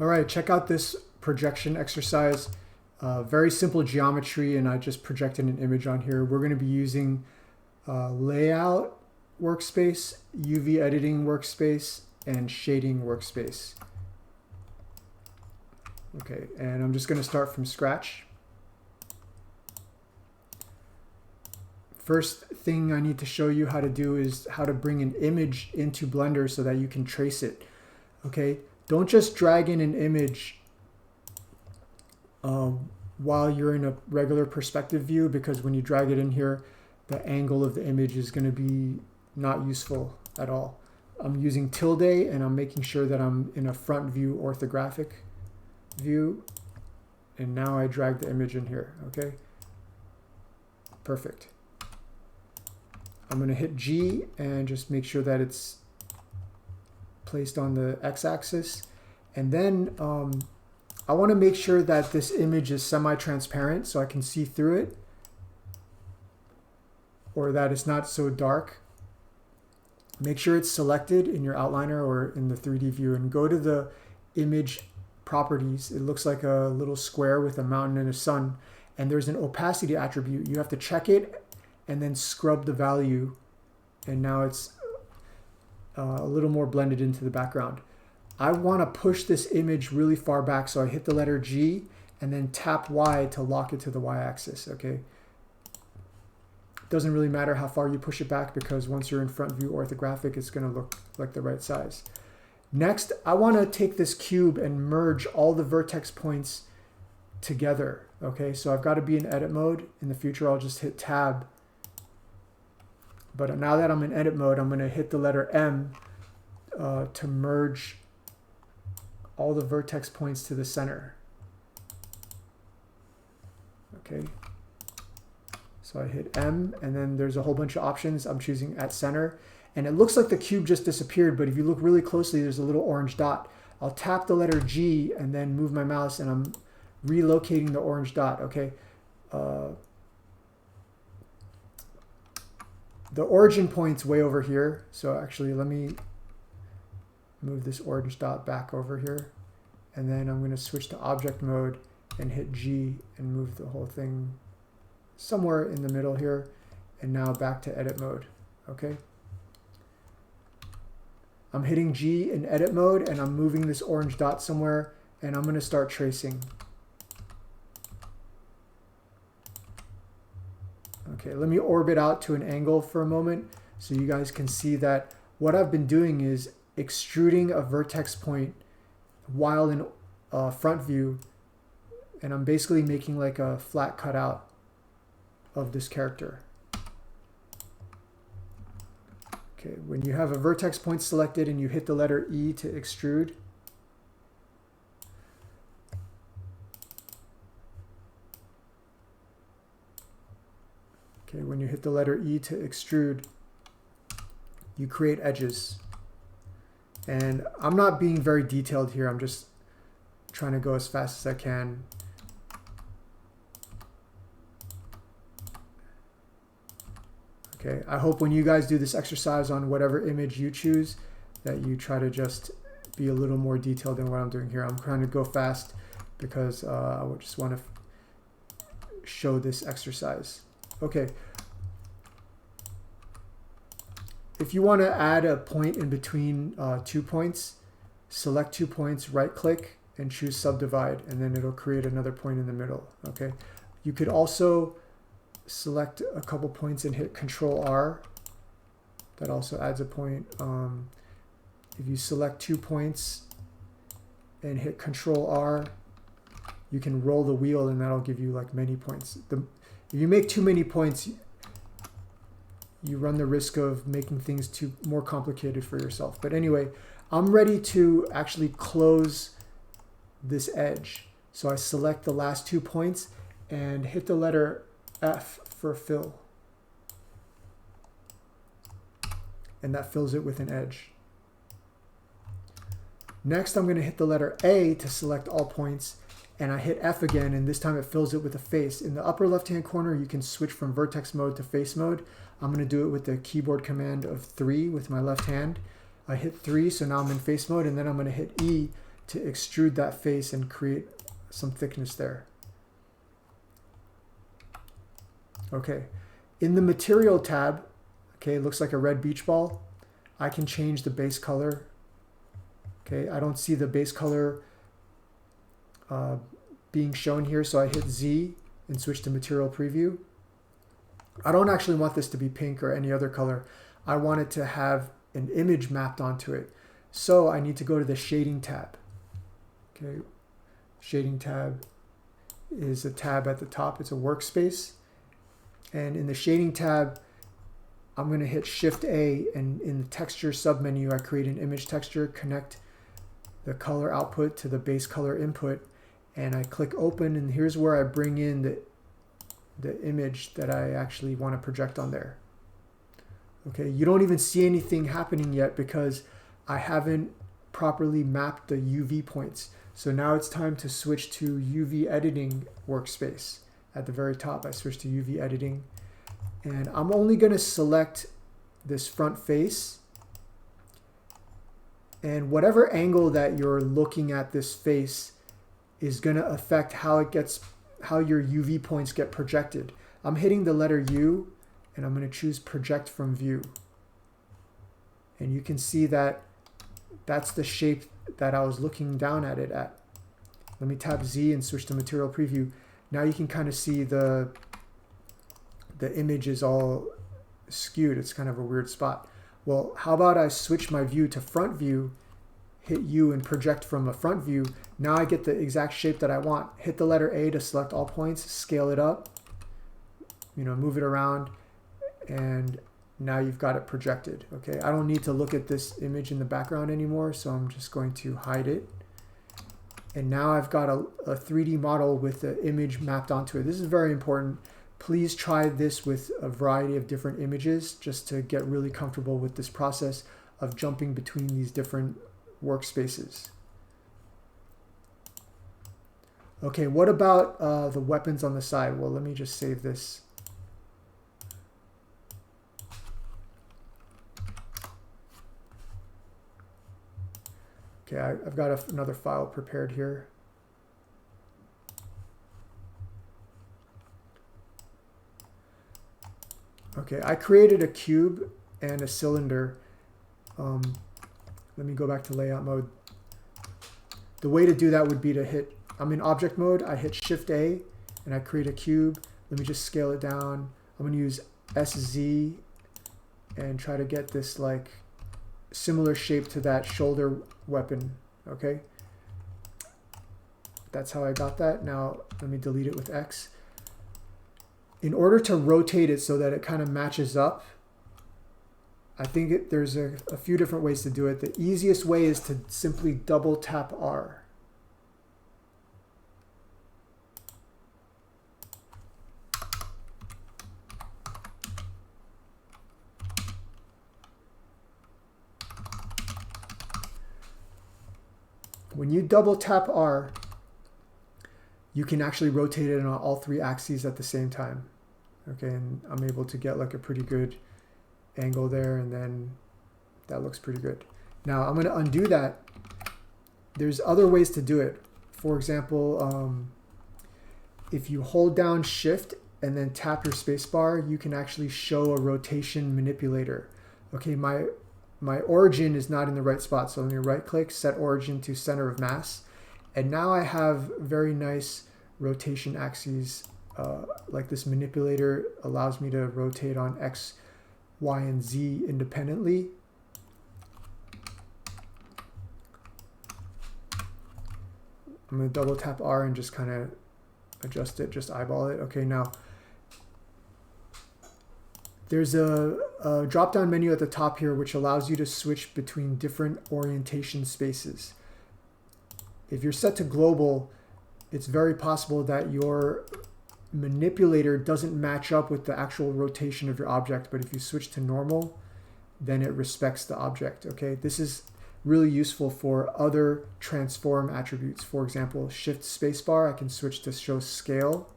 All right, check out this projection exercise. Very simple geometry, and I just projected an image on here. We're going to be using Layout Workspace, UV Editing Workspace, and Shading Workspace. Okay, and I'm just going to start from scratch. First thing I need to show you how to do is how to bring an image into Blender so that you can trace it. Okay, don't just drag in an image while you're in a regular perspective view, because when you drag it in here, the angle of the image is going to be not useful at all. I'm using tilde, and I'm making sure that I'm in a front view orthographic view, and now I drag the image in here. Okay, perfect. I'm going to hit G and just make sure that it's placed on the x-axis, and then I want to make sure that this image is semi-transparent so I can see through it, or that it's not so dark. Make sure it's selected in your outliner or in the 3D view, and go to the image properties. It looks like a little square with a mountain and a sun, and there's an opacity attribute. You have to check it and then scrub the value, and now it's a little more blended into the background. I want to push this image really far back, so I hit the letter G and then tap Y to lock it to the y-axis. Okay, doesn't really matter how far you push it back, because once you're in front view orthographic, it's going to look like the right size. Next, I want to take this cube and merge all the vertex points together. Okay, so I've got to be in edit mode. In the future, I'll just hit tab. But now that I'm in edit mode, I'm going to hit the letter M to merge all the vertex points to the center. Okay, so I hit M, and then there's a whole bunch of options. I'm choosing at center, and it looks like the cube just disappeared, but if you look really closely, there's a little orange dot. I'll tap the letter G and then move my mouse, and I'm relocating the orange dot. Okay, the origin point's way over here, so actually let me move this orange dot back over here, and then I'm going to switch to object mode and hit G and move the whole thing somewhere in the middle here, and now back to edit mode. Okay, I'm hitting G in edit mode, and I'm moving this orange dot somewhere, and I'm going to start tracing. Okay, let me orbit out to an angle for a moment so you guys can see that what I've been doing is extruding a vertex point while in front view, and I'm basically making like a flat cutout of this character. Okay, when you have a vertex point selected and you hit the letter E to extrude, okay, when you hit the letter E to extrude, you create edges. And I'm not being very detailed here. I'm just trying to go as fast as I can. Okay, I hope when you guys do this exercise on whatever image you choose, that you try to just be a little more detailed than what I'm doing here. I'm trying to go fast because I just want to show this exercise. Okay. If you want to add a point in between 2 points, select 2 points, right click, and choose subdivide, and then it'll create another point in the middle. Okay. You could also select a couple points and hit Control R. That also adds a point. If you select 2 points and hit Control R, you can roll the wheel, and that'll give you like many points. If you make too many points, you run the risk of making things more complicated for yourself. But anyway, I'm ready to actually close this edge. So I select the last 2 points and hit the letter F for fill. And that fills it with an edge. Next, I'm going to hit the letter A to select all points, and I hit F again, and this time it fills it with a face. In the upper left-hand corner, you can switch from vertex mode to face mode. I'm going to do it with the keyboard command of 3 with my left hand. I hit 3, so now I'm in face mode, and then I'm going to hit E to extrude that face and create some thickness there. Okay, in the material tab, okay, it looks like a red beach ball. I can change the base color. Okay, I don't see the base color being shown here, so I hit Z and switch to material preview. I don't actually want this to be pink or any other color. I want it to have an image mapped onto it. So I need to go to the shading tab. Okay, shading tab is a tab at the top. It's a workspace. And in the shading tab, I'm going to hit Shift A, and in the texture submenu, I create an image texture, connect the color output to the base color input, and I click open, and here's where I bring in the image that I actually want to project on there. Okay, you don't even see anything happening yet because I haven't properly mapped the UV points. So now it's time to switch to UV Editing Workspace. At the very top, I switch to UV Editing, and I'm only going to select this front face, and whatever angle that you're looking at this face is going to affect how your UV points get projected. I'm hitting the letter U, and I'm going to choose Project from View. And you can see that that's the shape that I was looking down at it at. Let me tap Z and switch to Material Preview. Now you can kind of see the image is all skewed. It's kind of a weird spot. Well, how about I switch my view to front view, hit U and project from a front view. Now I get the exact shape that I want. Hit the letter A to select all points, scale it up, move it around, and now you've got it projected. Okay, I don't need to look at this image in the background anymore, so I'm just going to hide it. And now I've got a 3D model with the image mapped onto it. This is very important. Please try this with a variety of different images just to get really comfortable with this process of jumping between these different workspaces. Okay, what about the weapons on the side? Well, let me just save this. Okay, I've got another file prepared here. Okay, I created a cube and a cylinder. Let me go back to layout mode. The way to do that would be to hit, I'm in object mode, I hit Shift A and I create a cube. Let me just scale it down. I'm going to use SZ and try to get this like similar shape to that shoulder weapon. Okay, that's how I got that. Now let me delete it with X. In order to rotate it so that it kind of matches up, I think there's a few different ways to do it. The easiest way is to simply double tap R. When you double tap R, you can actually rotate it on all three axes at the same time. Okay, and I'm able to get like a pretty good angle there, and then that looks pretty good. Now I'm going to undo that. There's other ways to do it. For example, if you hold down Shift and then tap your spacebar, you can actually show a rotation manipulator. Okay, my origin is not in the right spot, so let me right click, set origin to center of mass, and now I have very nice rotation axes. Like this manipulator allows me to rotate on X, Y, and Z independently. I'm going to double tap R and just kind of adjust it, just eyeball it. Okay, now there's a drop-down menu at the top here which allows you to switch between different orientation spaces. If you're set to global, it's very possible that your manipulator doesn't match up with the actual rotation of your object, but if you switch to normal, then it respects the object. Okay, this is really useful for other transform attributes. For example, Shift spacebar, I can switch to show scale.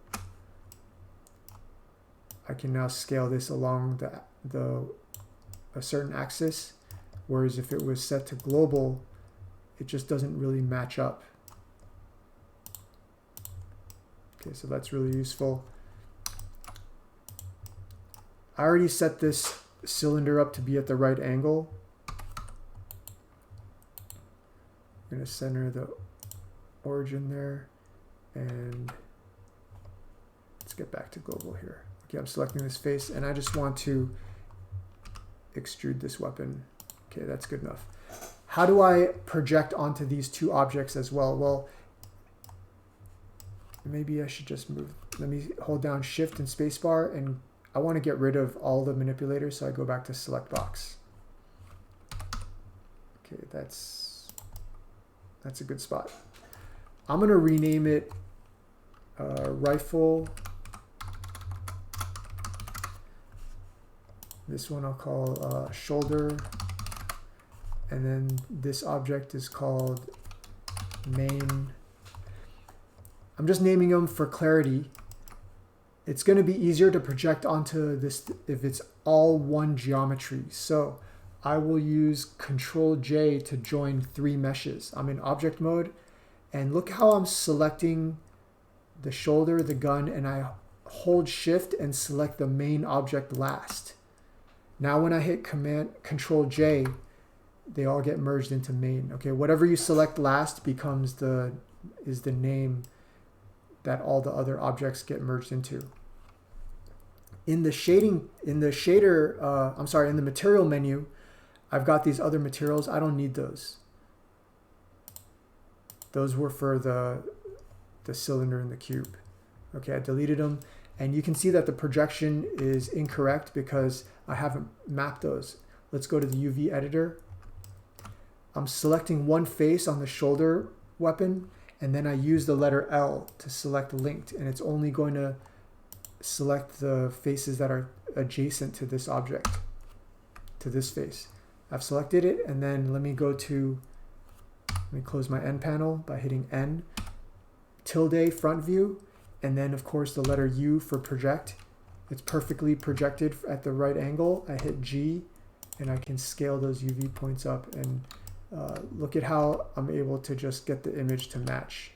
I can now scale this along a certain axis, whereas if it was set to global, it just doesn't really match up. Okay, so that's really useful. I already set this cylinder up to be at the right angle. I'm going to center the origin there, and let's get back to global here. Okay, I'm selecting this face, and I just want to extrude this weapon. Okay, that's good enough. How do I project onto these two objects as well? Well, maybe I should just move. Let me hold down Shift and Spacebar, and I want to get rid of all the manipulators, so I go back to Select Box. Okay, that's a good spot. I'm going to rename it Rifle. This one I'll call Shoulder. And then this object is called Main. I'm just naming them for clarity. It's going to be easier to project onto this if it's all one geometry. So I will use CTRL J to join 3 meshes. I'm in object mode, and look how I'm selecting the shoulder, the gun, and I hold Shift and select the main object last. Now when I hit CTRL J, they all get merged into main. Okay, whatever you select last becomes the name that all the other objects get merged into. In the material menu, I've got these other materials. I don't need those. Those were for the cylinder and the cube. Okay, I deleted them, and you can see that the projection is incorrect because I haven't mapped those. Let's go to the UV editor. I'm selecting one face on the shoulder weapon, and then I use the letter L to select linked, and it's only going to select the faces that are adjacent to this object, to this face. I've selected it, and then let me close my N panel by hitting N, tilde front view, and then of course the letter U for project. It's perfectly projected at the right angle. I hit G, and I can scale those UV points up, and look at how I'm able to just get the image to match.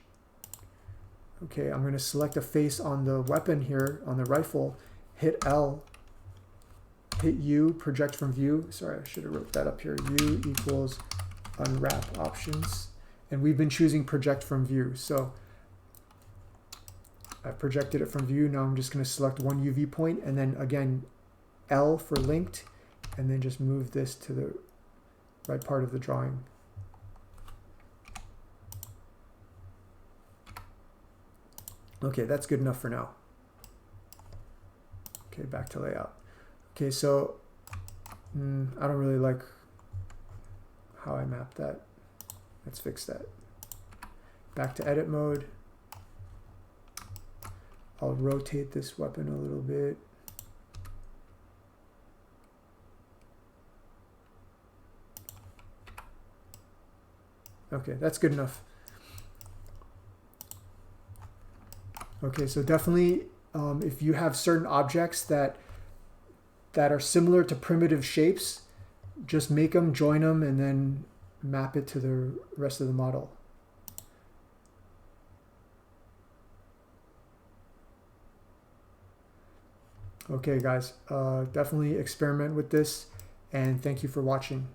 Okay, I'm going to select a face on the weapon here, on the rifle, hit L, hit U, project from view. Sorry, I should have wrote that up here. U equals unwrap options. And we've been choosing project from view. So I've projected it from view. Now I'm just going to select one UV point, and then again, L for linked, and then just move this to the right part of the drawing. Okay, that's good enough for now. Okay, back to layout. Okay, so I don't really like how I mapped that. Let's fix that. Back to edit mode. I'll rotate this weapon a little bit. Okay, that's good enough. Okay, so definitely if you have certain objects that are similar to primitive shapes, just make them, join them, and then map it to the rest of the model. Okay guys, definitely experiment with this, and thank you for watching.